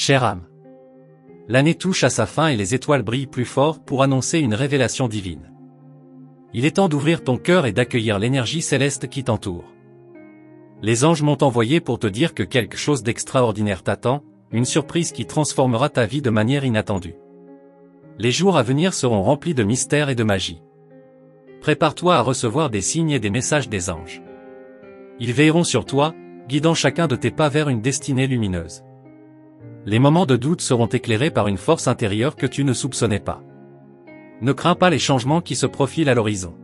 Chère âme, l'année touche à sa fin et les étoiles brillent plus fort pour annoncer une révélation divine. Il est temps d'ouvrir ton cœur et d'accueillir l'énergie céleste qui t'entoure. Les anges m'ont envoyé pour te dire que quelque chose d'extraordinaire t'attend, une surprise qui transformera ta vie de manière inattendue. Les jours à venir seront remplis de mystères et de magie. Prépare-toi à recevoir des signes et des messages des anges. Ils veilleront sur toi, guidant chacun de tes pas vers une destinée lumineuse. Les moments de doute seront éclairés par une force intérieure que tu ne soupçonnais pas. Ne crains pas les changements qui se profilent à l'horizon.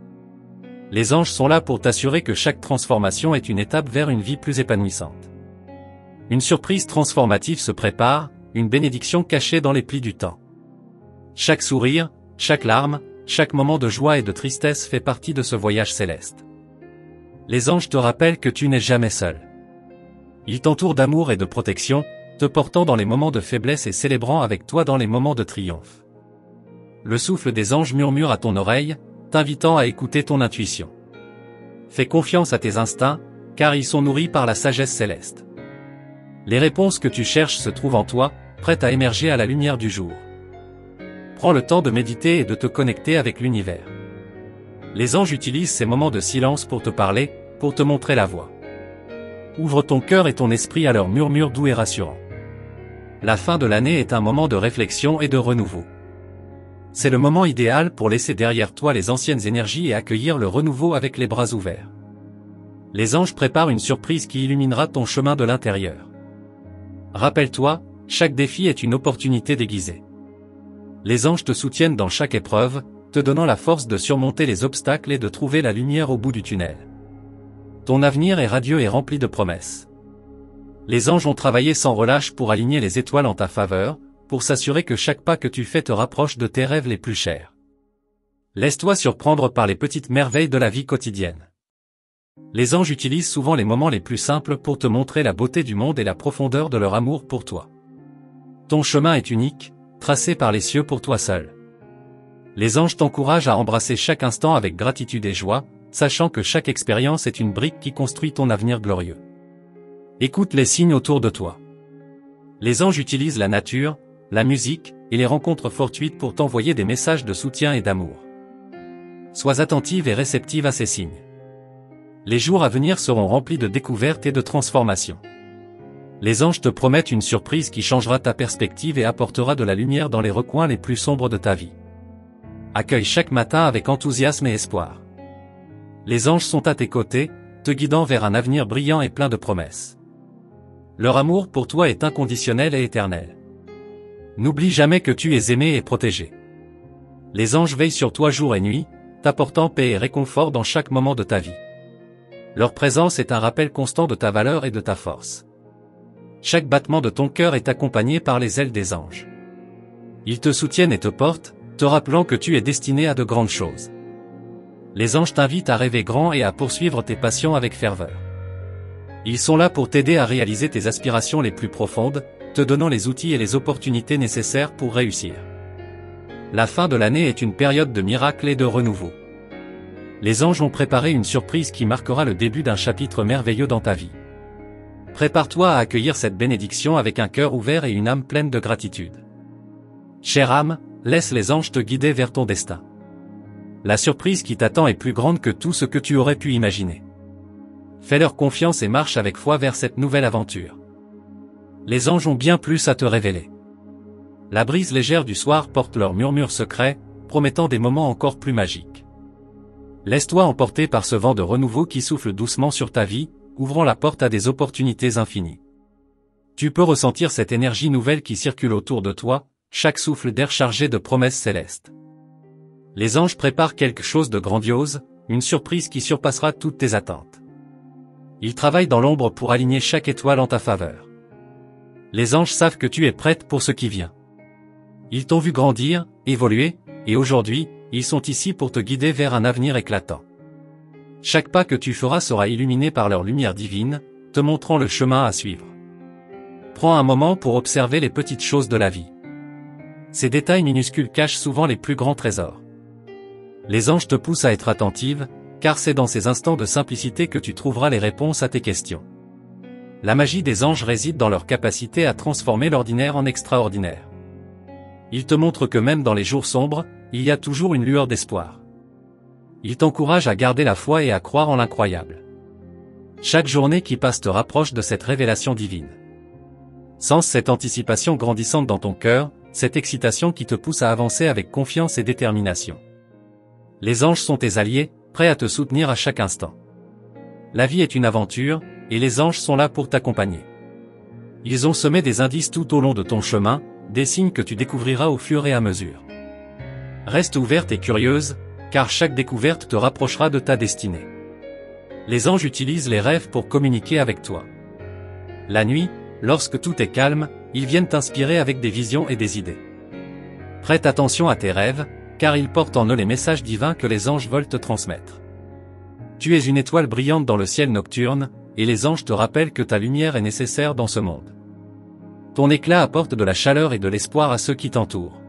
Les anges sont là pour t'assurer que chaque transformation est une étape vers une vie plus épanouissante. Une surprise transformative se prépare, une bénédiction cachée dans les plis du temps. Chaque sourire, chaque larme, chaque moment de joie et de tristesse fait partie de ce voyage céleste. Les anges te rappellent que tu n'es jamais seul. Ils t'entourent d'amour et de protection, te portant dans les moments de faiblesse et célébrant avec toi dans les moments de triomphe. Le souffle des anges murmure à ton oreille, t'invitant à écouter ton intuition. Fais confiance à tes instincts, car ils sont nourris par la sagesse céleste. Les réponses que tu cherches se trouvent en toi, prêtes à émerger à la lumière du jour. Prends le temps de méditer et de te connecter avec l'univers. Les anges utilisent ces moments de silence pour te parler, pour te montrer la voie. Ouvre ton cœur et ton esprit à leurs murmures doux et rassurants. La fin de l'année est un moment de réflexion et de renouveau. C'est le moment idéal pour laisser derrière toi les anciennes énergies et accueillir le renouveau avec les bras ouverts. Les anges préparent une surprise qui illuminera ton chemin de l'intérieur. Rappelle-toi, chaque défi est une opportunité déguisée. Les anges te soutiennent dans chaque épreuve, te donnant la force de surmonter les obstacles et de trouver la lumière au bout du tunnel. Ton avenir est radieux et rempli de promesses. Les anges ont travaillé sans relâche pour aligner les étoiles en ta faveur, pour s'assurer que chaque pas que tu fais te rapproche de tes rêves les plus chers. Laisse-toi surprendre par les petites merveilles de la vie quotidienne. Les anges utilisent souvent les moments les plus simples pour te montrer la beauté du monde et la profondeur de leur amour pour toi. Ton chemin est unique, tracé par les cieux pour toi seul. Les anges t'encouragent à embrasser chaque instant avec gratitude et joie, sachant que chaque expérience est une brique qui construit ton avenir glorieux. Écoute les signes autour de toi. Les anges utilisent la nature, la musique, et les rencontres fortuites pour t'envoyer des messages de soutien et d'amour. Sois attentive et réceptive à ces signes. Les jours à venir seront remplis de découvertes et de transformations. Les anges te promettent une surprise qui changera ta perspective et apportera de la lumière dans les recoins les plus sombres de ta vie. Accueille chaque matin avec enthousiasme et espoir. Les anges sont à tes côtés, te guidant vers un avenir brillant et plein de promesses. Leur amour pour toi est inconditionnel et éternel. N'oublie jamais que tu es aimé et protégé. Les anges veillent sur toi jour et nuit, t'apportant paix et réconfort dans chaque moment de ta vie. Leur présence est un rappel constant de ta valeur et de ta force. Chaque battement de ton cœur est accompagné par les ailes des anges. Ils te soutiennent et te portent, te rappelant que tu es destiné à de grandes choses. Les anges t'invitent à rêver grand et à poursuivre tes passions avec ferveur. Ils sont là pour t'aider à réaliser tes aspirations les plus profondes, te donnant les outils et les opportunités nécessaires pour réussir. La fin de l'année est une période de miracles et de renouveau. Les anges ont préparé une surprise qui marquera le début d'un chapitre merveilleux dans ta vie. Prépare-toi à accueillir cette bénédiction avec un cœur ouvert et une âme pleine de gratitude. Chère âme, laisse les anges te guider vers ton destin. La surprise qui t'attend est plus grande que tout ce que tu aurais pu imaginer. Fais-leur confiance et marche avec foi vers cette nouvelle aventure. Les anges ont bien plus à te révéler. La brise légère du soir porte leurs murmures secrets, promettant des moments encore plus magiques. Laisse-toi emporter par ce vent de renouveau qui souffle doucement sur ta vie, ouvrant la porte à des opportunités infinies. Tu peux ressentir cette énergie nouvelle qui circule autour de toi, chaque souffle d'air chargé de promesses célestes. Les anges préparent quelque chose de grandiose, une surprise qui surpassera toutes tes attentes. Ils travaillent dans l'ombre pour aligner chaque étoile en ta faveur. Les anges savent que tu es prête pour ce qui vient. Ils t'ont vu grandir, évoluer, et aujourd'hui, ils sont ici pour te guider vers un avenir éclatant. Chaque pas que tu feras sera illuminé par leur lumière divine, te montrant le chemin à suivre. Prends un moment pour observer les petites choses de la vie. Ces détails minuscules cachent souvent les plus grands trésors. Les anges te poussent à être attentive, car c'est dans ces instants de simplicité que tu trouveras les réponses à tes questions. La magie des anges réside dans leur capacité à transformer l'ordinaire en extraordinaire. Ils te montrent que même dans les jours sombres, il y a toujours une lueur d'espoir. Ils t'encouragent à garder la foi et à croire en l'incroyable. Chaque journée qui passe te rapproche de cette révélation divine. Sens cette anticipation grandissante dans ton cœur, cette excitation qui te pousse à avancer avec confiance et détermination. Les anges sont tes alliés, prêts à te soutenir à chaque instant. La vie est une aventure, et les anges sont là pour t'accompagner. Ils ont semé des indices tout au long de ton chemin, des signes que tu découvriras au fur et à mesure. Reste ouverte et curieuse, car chaque découverte te rapprochera de ta destinée. Les anges utilisent les rêves pour communiquer avec toi. La nuit, lorsque tout est calme, ils viennent t'inspirer avec des visions et des idées. Prête attention à tes rêves, car ils portent en eux les messages divins que les anges veulent te transmettre. Tu es une étoile brillante dans le ciel nocturne, et les anges te rappellent que ta lumière est nécessaire dans ce monde. Ton éclat apporte de la chaleur et de l'espoir à ceux qui t'entourent.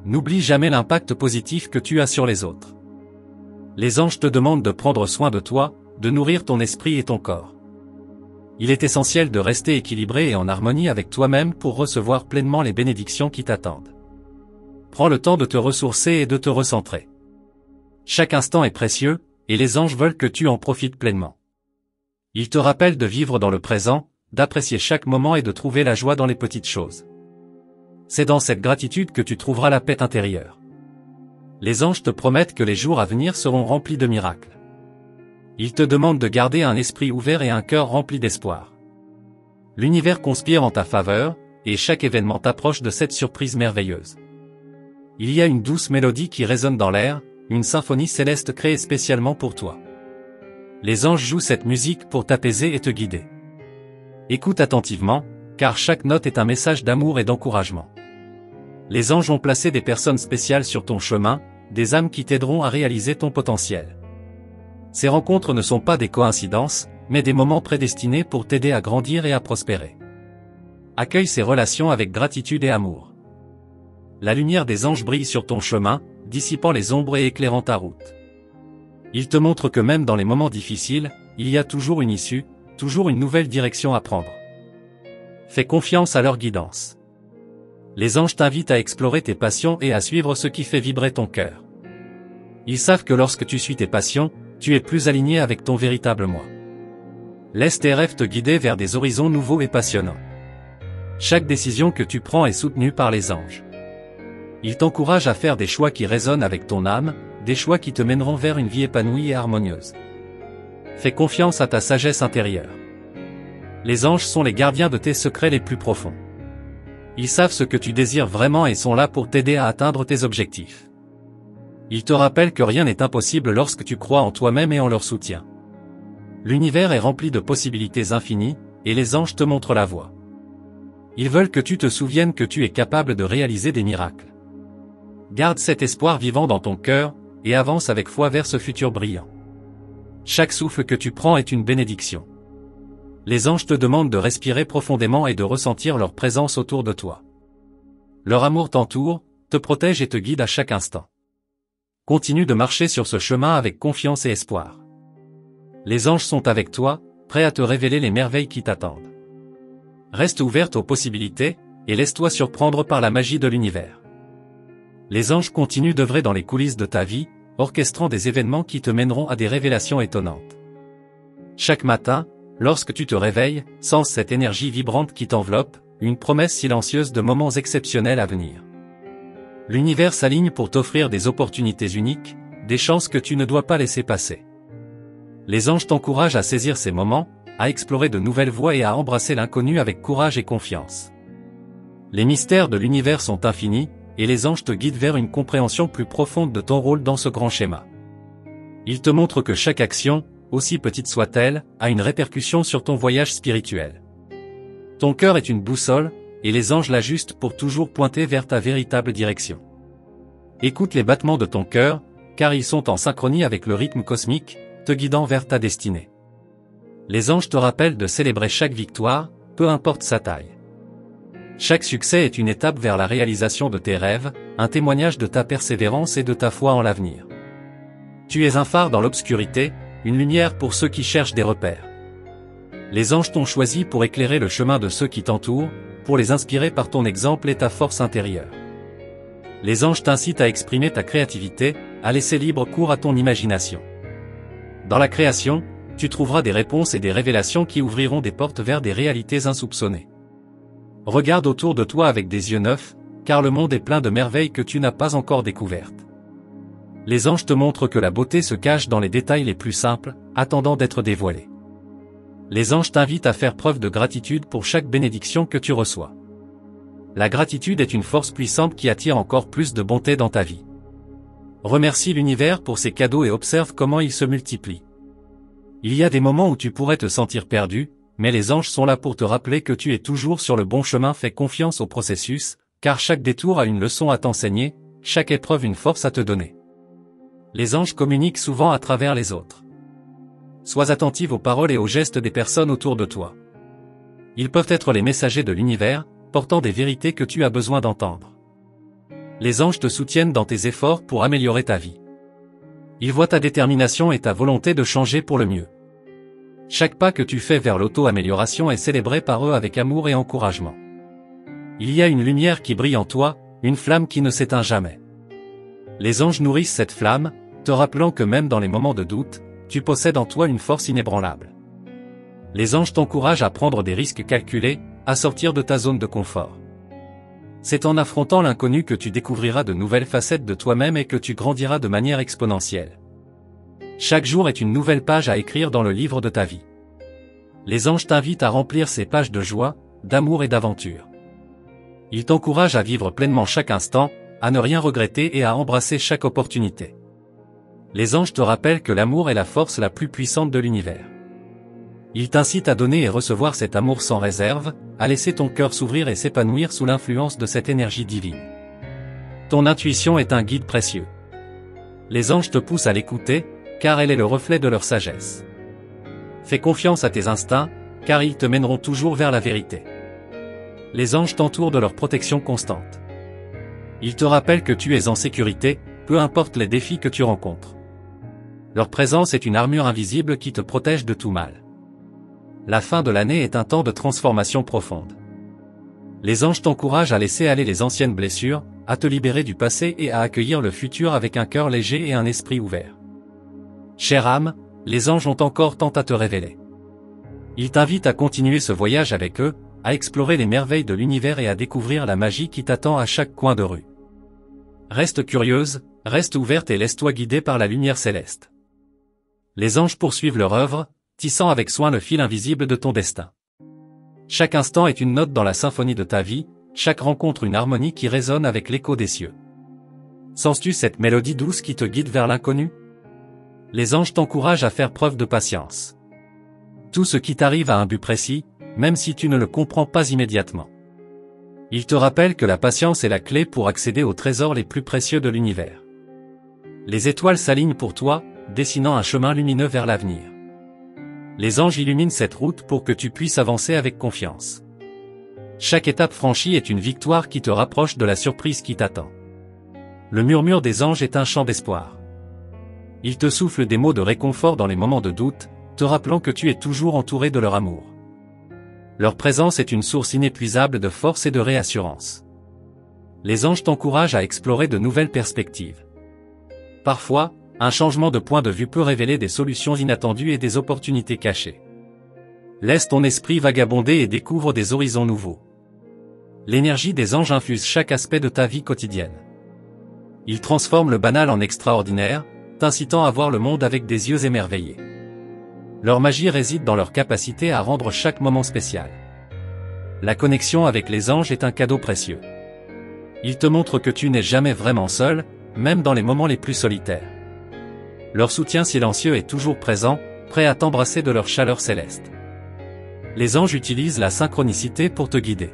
N'oublie jamais l'impact positif que tu as sur les autres. Les anges te demandent de prendre soin de toi, de nourrir ton esprit et ton corps. Il est essentiel de rester équilibré et en harmonie avec toi-même pour recevoir pleinement les bénédictions qui t'attendent. Prends le temps de te ressourcer et de te recentrer. Chaque instant est précieux, et les anges veulent que tu en profites pleinement. Ils te rappellent de vivre dans le présent, d'apprécier chaque moment et de trouver la joie dans les petites choses. C'est dans cette gratitude que tu trouveras la paix intérieure. Les anges te promettent que les jours à venir seront remplis de miracles. Ils te demandent de garder un esprit ouvert et un cœur rempli d'espoir. L'univers conspire en ta faveur, et chaque événement t'approche de cette surprise merveilleuse. Il y a une douce mélodie qui résonne dans l'air, une symphonie céleste créée spécialement pour toi. Les anges jouent cette musique pour t'apaiser et te guider. Écoute attentivement, car chaque note est un message d'amour et d'encouragement. Les anges ont placé des personnes spéciales sur ton chemin, des âmes qui t'aideront à réaliser ton potentiel. Ces rencontres ne sont pas des coïncidences, mais des moments prédestinés pour t'aider à grandir et à prospérer. Accueille ces relations avec gratitude et amour. La lumière des anges brille sur ton chemin, dissipant les ombres et éclairant ta route. Ils te montrent que même dans les moments difficiles, il y a toujours une issue, toujours une nouvelle direction à prendre. Fais confiance à leur guidance. Les anges t'invitent à explorer tes passions et à suivre ce qui fait vibrer ton cœur. Ils savent que lorsque tu suis tes passions, tu es plus aligné avec ton véritable moi. Laisse tes rêves te guider vers des horizons nouveaux et passionnants. Chaque décision que tu prends est soutenue par les anges. Ils t'encouragent à faire des choix qui résonnent avec ton âme, des choix qui te mèneront vers une vie épanouie et harmonieuse. Fais confiance à ta sagesse intérieure. Les anges sont les gardiens de tes secrets les plus profonds. Ils savent ce que tu désires vraiment et sont là pour t'aider à atteindre tes objectifs. Ils te rappellent que rien n'est impossible lorsque tu crois en toi-même et en leur soutien. L'univers est rempli de possibilités infinies, et les anges te montrent la voie. Ils veulent que tu te souviennes que tu es capable de réaliser des miracles. Garde cet espoir vivant dans ton cœur, et avance avec foi vers ce futur brillant. Chaque souffle que tu prends est une bénédiction. Les anges te demandent de respirer profondément et de ressentir leur présence autour de toi. Leur amour t'entoure, te protège et te guide à chaque instant. Continue de marcher sur ce chemin avec confiance et espoir. Les anges sont avec toi, prêts à te révéler les merveilles qui t'attendent. Reste ouverte aux possibilités, et laisse-toi surprendre par la magie de l'univers. Les anges continuent d'œuvrer dans les coulisses de ta vie, orchestrant des événements qui te mèneront à des révélations étonnantes. Chaque matin, lorsque tu te réveilles, sens cette énergie vibrante qui t'enveloppe, une promesse silencieuse de moments exceptionnels à venir. L'univers s'aligne pour t'offrir des opportunités uniques, des chances que tu ne dois pas laisser passer. Les anges t'encouragent à saisir ces moments, à explorer de nouvelles voies et à embrasser l'inconnu avec courage et confiance. Les mystères de l'univers sont infinis, et les anges te guident vers une compréhension plus profonde de ton rôle dans ce grand schéma. Ils te montrent que chaque action, aussi petite soit-elle, a une répercussion sur ton voyage spirituel. Ton cœur est une boussole, et les anges l'ajustent pour toujours pointer vers ta véritable direction. Écoute les battements de ton cœur, car ils sont en synchronie avec le rythme cosmique, te guidant vers ta destinée. Les anges te rappellent de célébrer chaque victoire, peu importe sa taille. Chaque succès est une étape vers la réalisation de tes rêves, un témoignage de ta persévérance et de ta foi en l'avenir. Tu es un phare dans l'obscurité, une lumière pour ceux qui cherchent des repères. Les anges t'ont choisi pour éclairer le chemin de ceux qui t'entourent, pour les inspirer par ton exemple et ta force intérieure. Les anges t'incitent à exprimer ta créativité, à laisser libre cours à ton imagination. Dans la création, tu trouveras des réponses et des révélations qui ouvriront des portes vers des réalités insoupçonnées. Regarde autour de toi avec des yeux neufs, car le monde est plein de merveilles que tu n'as pas encore découvertes. Les anges te montrent que la beauté se cache dans les détails les plus simples, attendant d'être dévoilés. Les anges t'invitent à faire preuve de gratitude pour chaque bénédiction que tu reçois. La gratitude est une force puissante qui attire encore plus de bonté dans ta vie. Remercie l'univers pour ses cadeaux et observe comment ils se multiplient. Il y a des moments où tu pourrais te sentir perdu, mais les anges sont là pour te rappeler que tu es toujours sur le bon chemin. Fais confiance au processus, car chaque détour a une leçon à t'enseigner, chaque épreuve une force à te donner. Les anges communiquent souvent à travers les autres. Sois attentive aux paroles et aux gestes des personnes autour de toi. Ils peuvent être les messagers de l'univers, portant des vérités que tu as besoin d'entendre. Les anges te soutiennent dans tes efforts pour améliorer ta vie. Ils voient ta détermination et ta volonté de changer pour le mieux. Chaque pas que tu fais vers l'auto-amélioration est célébré par eux avec amour et encouragement. Il y a une lumière qui brille en toi, une flamme qui ne s'éteint jamais. Les anges nourrissent cette flamme, te rappelant que même dans les moments de doute, tu possèdes en toi une force inébranlable. Les anges t'encouragent à prendre des risques calculés, à sortir de ta zone de confort. C'est en affrontant l'inconnu que tu découvriras de nouvelles facettes de toi-même et que tu grandiras de manière exponentielle. Chaque jour est une nouvelle page à écrire dans le livre de ta vie. Les anges t'invitent à remplir ces pages de joie, d'amour et d'aventure. Ils t'encouragent à vivre pleinement chaque instant, à ne rien regretter et à embrasser chaque opportunité. Les anges te rappellent que l'amour est la force la plus puissante de l'univers. Ils t'incitent à donner et recevoir cet amour sans réserve, à laisser ton cœur s'ouvrir et s'épanouir sous l'influence de cette énergie divine. Ton intuition est un guide précieux. Les anges te poussent à l'écouter, car elle est le reflet de leur sagesse. Fais confiance à tes instincts, car ils te mèneront toujours vers la vérité. Les anges t'entourent de leur protection constante. Ils te rappellent que tu es en sécurité, peu importe les défis que tu rencontres. Leur présence est une armure invisible qui te protège de tout mal. La fin de l'année est un temps de transformation profonde. Les anges t'encouragent à laisser aller les anciennes blessures, à te libérer du passé et à accueillir le futur avec un cœur léger et un esprit ouvert. Chère âme, les anges ont encore tant à te révéler. Ils t'invitent à continuer ce voyage avec eux, à explorer les merveilles de l'univers et à découvrir la magie qui t'attend à chaque coin de rue. Reste curieuse, reste ouverte et laisse-toi guider par la lumière céleste. Les anges poursuivent leur œuvre, tissant avec soin le fil invisible de ton destin. Chaque instant est une note dans la symphonie de ta vie, chaque rencontre une harmonie qui résonne avec l'écho des cieux. Sens-tu cette mélodie douce qui te guide vers l'inconnu? Les anges t'encouragent à faire preuve de patience. Tout ce qui t'arrive a un but précis, même si tu ne le comprends pas immédiatement. Ils te rappellent que la patience est la clé pour accéder aux trésors les plus précieux de l'univers. Les étoiles s'alignent pour toi, dessinant un chemin lumineux vers l'avenir. Les anges illuminent cette route pour que tu puisses avancer avec confiance. Chaque étape franchie est une victoire qui te rapproche de la surprise qui t'attend. Le murmure des anges est un chant d'espoir. Ils te soufflent des mots de réconfort dans les moments de doute, te rappelant que tu es toujours entouré de leur amour. Leur présence est une source inépuisable de force et de réassurance. Les anges t'encouragent à explorer de nouvelles perspectives. Parfois, un changement de point de vue peut révéler des solutions inattendues et des opportunités cachées. Laisse ton esprit vagabonder et découvre des horizons nouveaux. L'énergie des anges infuse chaque aspect de ta vie quotidienne. Ils transforment le banal en extraordinaire, t'incitant à voir le monde avec des yeux émerveillés. Leur magie réside dans leur capacité à rendre chaque moment spécial. La connexion avec les anges est un cadeau précieux. Ils te montrent que tu n'es jamais vraiment seul, même dans les moments les plus solitaires. Leur soutien silencieux est toujours présent, prêt à t'embrasser de leur chaleur céleste. Les anges utilisent la synchronicité pour te guider.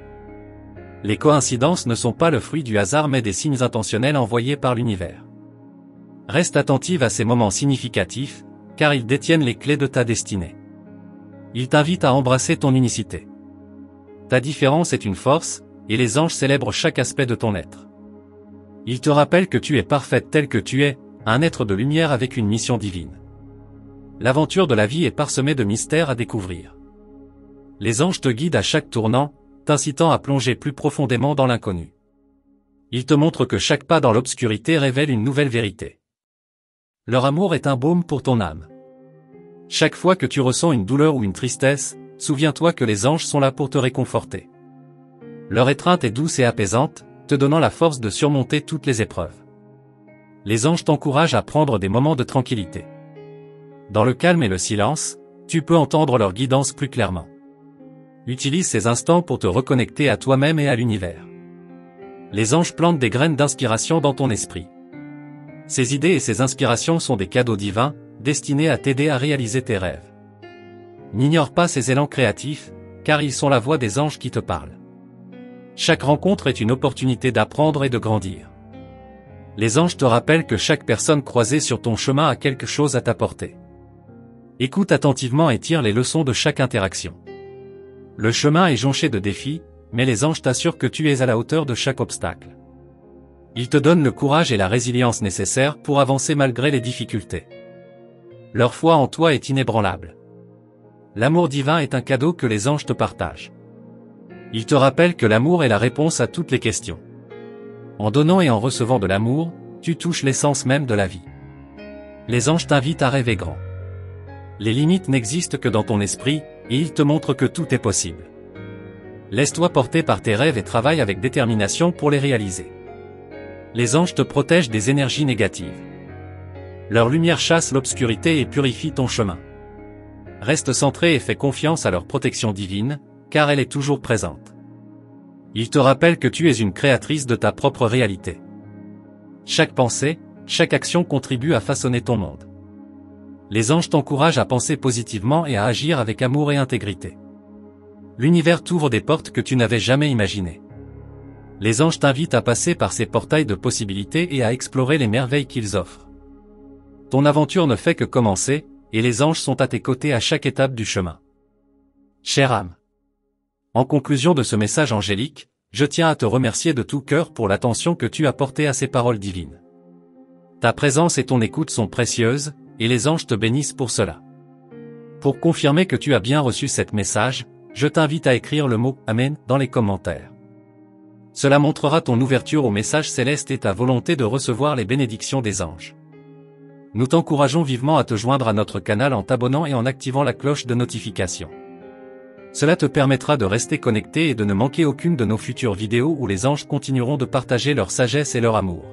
Les coïncidences ne sont pas le fruit du hasard mais des signes intentionnels envoyés par l'univers. Reste attentive à ces moments significatifs, car ils détiennent les clés de ta destinée. Ils t'invitent à embrasser ton unicité. Ta différence est une force, et les anges célèbrent chaque aspect de ton être. Ils te rappellent que tu es parfaite telle que tu es, un être de lumière avec une mission divine. L'aventure de la vie est parsemée de mystères à découvrir. Les anges te guident à chaque tournant, t'incitant à plonger plus profondément dans l'inconnu. Ils te montrent que chaque pas dans l'obscurité révèle une nouvelle vérité. Leur amour est un baume pour ton âme. Chaque fois que tu ressens une douleur ou une tristesse, souviens-toi que les anges sont là pour te réconforter. Leur étreinte est douce et apaisante, te donnant la force de surmonter toutes les épreuves. Les anges t'encouragent à prendre des moments de tranquillité. Dans le calme et le silence, tu peux entendre leur guidance plus clairement. Utilise ces instants pour te reconnecter à toi-même et à l'univers. Les anges plantent des graines d'inspiration dans ton esprit. Ces idées et ces inspirations sont des cadeaux divins, destinés à t'aider à réaliser tes rêves. N'ignore pas ces élans créatifs, car ils sont la voix des anges qui te parlent. Chaque rencontre est une opportunité d'apprendre et de grandir. Les anges te rappellent que chaque personne croisée sur ton chemin a quelque chose à t'apporter. Écoute attentivement et tire les leçons de chaque interaction. Le chemin est jonché de défis, mais les anges t'assurent que tu es à la hauteur de chaque obstacle. Ils te donnent le courage et la résilience nécessaires pour avancer malgré les difficultés. Leur foi en toi est inébranlable. L'amour divin est un cadeau que les anges te partagent. Ils te rappellent que l'amour est la réponse à toutes les questions. En donnant et en recevant de l'amour, tu touches l'essence même de la vie. Les anges t'invitent à rêver grand. Les limites n'existent que dans ton esprit, et ils te montrent que tout est possible. Laisse-toi porter par tes rêves et travaille avec détermination pour les réaliser. Les anges te protègent des énergies négatives. Leur lumière chasse l'obscurité et purifie ton chemin. Reste centré et fais confiance à leur protection divine, car elle est toujours présente. Ils te rappellent que tu es une créatrice de ta propre réalité. Chaque pensée, chaque action contribue à façonner ton monde. Les anges t'encouragent à penser positivement et à agir avec amour et intégrité. L'univers t'ouvre des portes que tu n'avais jamais imaginées. Les anges t'invitent à passer par ces portails de possibilités et à explorer les merveilles qu'ils offrent. Ton aventure ne fait que commencer, et les anges sont à tes côtés à chaque étape du chemin. Chère âme. En conclusion de ce message angélique, je tiens à te remercier de tout cœur pour l'attention que tu as portée à ces paroles divines. Ta présence et ton écoute sont précieuses, et les anges te bénissent pour cela. Pour confirmer que tu as bien reçu cet message, je t'invite à écrire le mot « Amen » dans les commentaires. Cela montrera ton ouverture au message céleste et ta volonté de recevoir les bénédictions des anges. Nous t'encourageons vivement à te joindre à notre canal en t'abonnant et en activant la cloche de notification. Cela te permettra de rester connecté et de ne manquer aucune de nos futures vidéos où les anges continueront de partager leur sagesse et leur amour.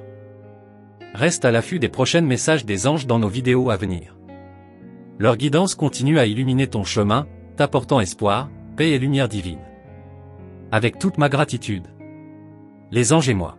Reste à l'affût des prochains messages des anges dans nos vidéos à venir. Leur guidance continue à illuminer ton chemin, t'apportant espoir, paix et lumière divine. Avec toute ma gratitude. Les anges et moi.